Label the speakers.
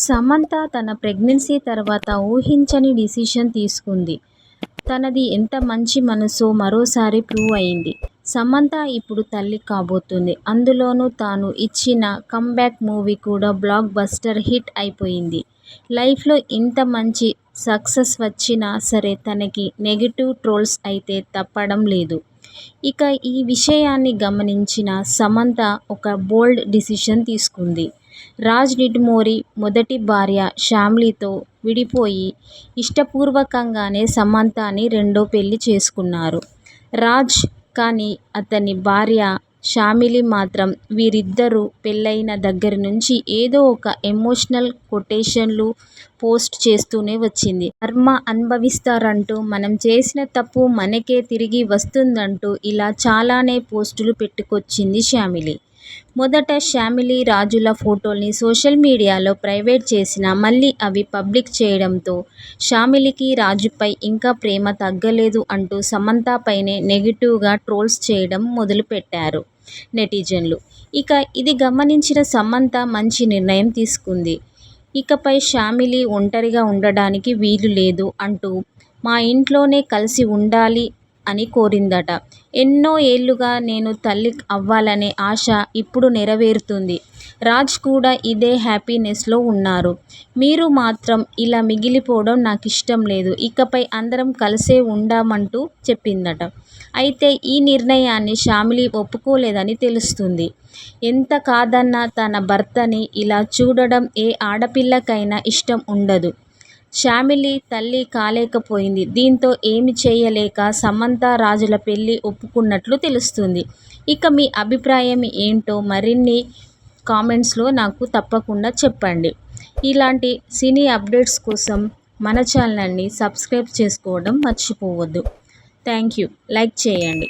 Speaker 1: సమంత తన ప్రెగ్నెన్సీ తర్వాత ఊహించని డిసిషన్ తీసుకుంది. తనది ఎంత మంచి మనసో మరోసారి ప్రూవ్ అయింది. సమంత ఇప్పుడు తల్లి కాబోతుంది. అందులోనూ తాను ఇచ్చిన కమ్బ్యాక్ మూవీ కూడా బ్లాక్ బస్టర్ హిట్ అయిపోయింది. లైఫ్లో ఇంత మంచి సక్సెస్ వచ్చినా సరే తనకి నెగిటివ్ ట్రోల్స్ అయితే తప్పడం లేదు. ఇక ఈ విషయాన్ని గమనించిన సమంత ఒక బోల్డ్ డిసిషన్ తీసుకుంది. రాజ్ నిడుమోరి మొదటి భార్య శ్యామ్లీతో విడిపోయి ఇష్టపూర్వకంగానే సమంతని రెండో పెళ్లి చేసుకున్నారు రాజ్. కానీ అతని భార్య శ్యామిలి మాత్రం వీరిద్దరూ పెళ్లయిన దగ్గర నుంచి ఏదో ఒక ఎమోషనల్ కొటేషన్లు పోస్ట్ చేస్తూనే వచ్చింది. కర్మ అనుభవిస్తారంటూ, మనం చేసిన తప్పు మనకే తిరిగి వస్తుందంటూ ఇలా చాలానే పోస్టులు పెట్టుకొచ్చింది శ్యామిలి. మొదట శ్యామిలి రాజుల ఫోటోల్ని సోషల్ మీడియాలో ప్రైవేట్ చేసినా మళ్లీ అవి పబ్లిక్ చేయడంతో శ్యామిలికి రాజుపై ఇంకా ప్రేమ తగ్గలేదు అంటూ సమంత పైనే నెగిటివ్గా ట్రోల్స్ చేయడం మొదలుపెట్టారు నెటిజన్లు. ఇక ఇది గమనించిన సమంత మంచి నిర్ణయం తీసుకుంది. ఇకపై శ్యామిలి ఒంటరిగా ఉండడానికి వీలు లేదు అంటూ మా ఇంట్లోనే కలిసి ఉండాలి అని కోరిందట. ఎన్నో ఏళ్లుగా నేను తల్లి అవ్వాలనే ఆశ ఇప్పుడు నెరవేరుతుంది. రాజ్ కూడా ఇదే హ్యాపీనెస్లో ఉన్నారు. మీరు మాత్రం ఇలా మిగిలిపోవడం నాకిష్టం లేదు. ఇకపై అందరం కలిసే ఉండామంటూ చెప్పిందట. అయితే ఈ నిర్ణయాన్ని శ్యామిలి ఒప్పుకోలేదని తెలుస్తుంది. ఎంత కాదన్నా తన భర్తని ఇలా చూడడం ఏ ఆడపిల్లకైనా ఇష్టం ఉండదు. శ్యామిలి తల్లి కాలేకపోయింది. దీంతో ఏమీ చేయలేక సమంత రాజుల పెళ్లి ఒప్పుకున్నట్లు తెలుస్తుంది. ఇక మీ అభిప్రాయం ఏంటో మరిన్ని కామెంట్స్లో నాకు తప్పకుండా చెప్పండి. ఇలాంటి సినీ అప్డేట్స్ కోసం మన ఛానల్ని సబ్స్క్రైబ్ చేసుకోవడం మర్చిపోవద్దు. Thank you. లైక్ చేయండి.